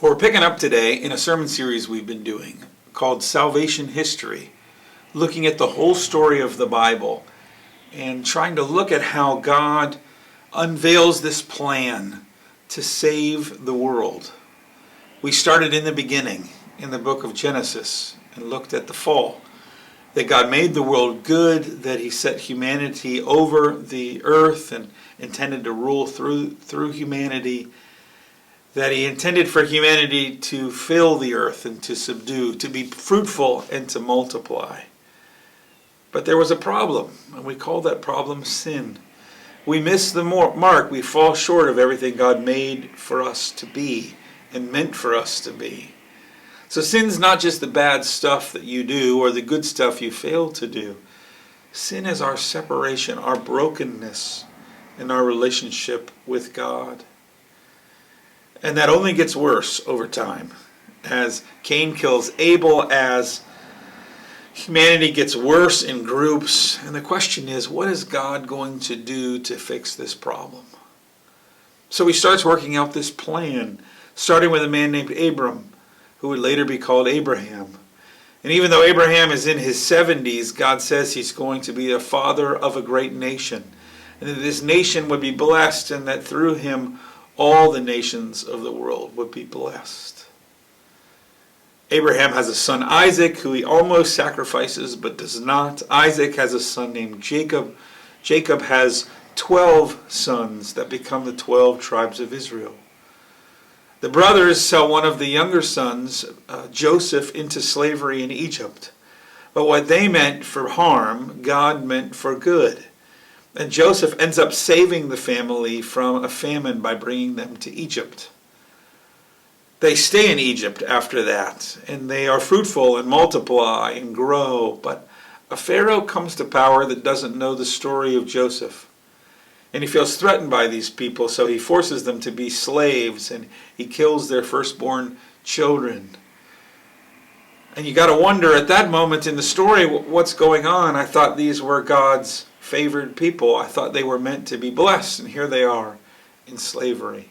We're picking up today in a sermon series we've been doing called Salvation History, looking at the whole story of the Bible and trying to look at how God unveils this plan to save the world. We started in the beginning in the book of Genesis and looked at the fall, that God made the world good, that He set humanity over the earth and intended to rule through humanity, that He intended for humanity to fill the earth and to subdue, to be fruitful and to multiply. But there was a problem, and we call that problem sin. We miss the mark. We fall short of everything God made for us to be and meant for us to be. So sin's not just the bad stuff that you do or the good stuff you fail to do. Sin is our separation, our brokenness in our relationship with God. And that only gets worse over time. As Cain kills Abel, as humanity gets worse in groups. And the question is, what is God going to do to fix this problem? So he starts working out this plan, starting with a man named Abram, who would later be called Abraham. And even though Abraham is in his 70s, God says he's going to be a father of a great nation. And that this nation would be blessed, and that through him all the nations of the world would be blessed. Abraham has a son Isaac, who he almost sacrifices but does not. Isaac has a son named Jacob. Jacob has 12 sons that become the 12 tribes of Israel. The brothers sell one of the younger sons, Joseph, into slavery in Egypt. But what they meant for harm, God meant for good. And Joseph ends up saving the family from a famine by bringing them to Egypt. They stay in Egypt after that, and they are fruitful and multiply and grow. But a Pharaoh comes to power that doesn't know the story of Joseph. And he feels threatened by these people, so he forces them to be slaves, and he kills their firstborn children. And you got to wonder at that moment in the story, what's going on? I thought these were God's favored people. I thought they were meant to be blessed, and here they are in slavery.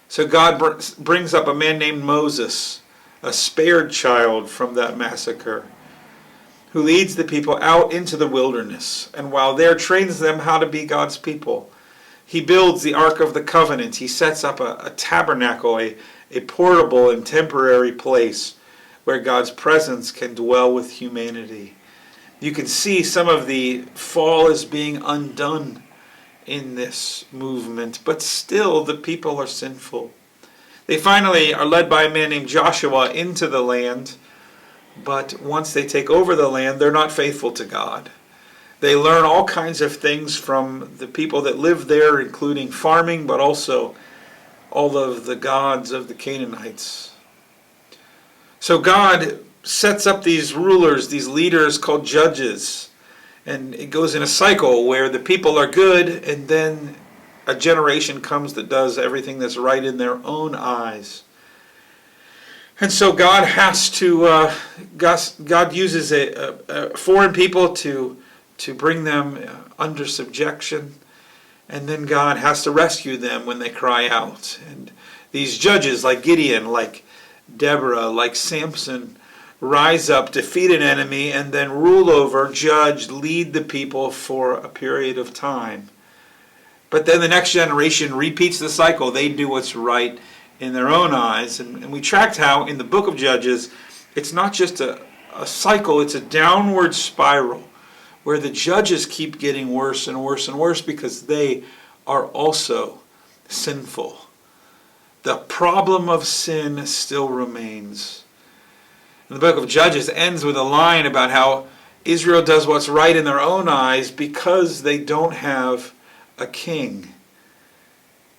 So God brings up a man named Moses, a spared child from that massacre, who leads the people out into the wilderness, and while there trains them how to be God's people. He builds the Ark of the Covenant. He sets up a tabernacle, a portable and temporary place where God's presence can dwell with humanity. You can see some of the fall is being undone in this movement, but still the people are sinful. They finally are led by a man named Joshua into the land, but once they take over the land, they're not faithful to God. They learn all kinds of things from the people that live there, including farming, but also all of the gods of the Canaanites. So God sets up these rulers, these leaders called judges, and it goes in a cycle where the people are good, and then a generation comes that does everything that's right in their own eyes. And so God has to, God uses a foreign people to bring them under subjection, and then God has to rescue them when they cry out. And these judges like Gideon, like Deborah, like Samson, rise up, defeat an enemy, and then rule over, judge, lead the people for a period of time. But then the next generation repeats the cycle. They do what's right in their own eyes. And we tracked how in the book of Judges, it's not just a cycle, it's a downward spiral where the judges keep getting worse and worse and worse because they are also sinful. The problem of sin still remains. And the book of Judges ends with a line about how Israel does what's right in their own eyes because they don't have a king.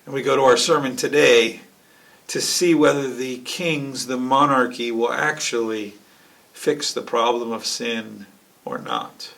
And we go to our sermon today to see whether the kings, the monarchy, will actually fix the problem of sin or not.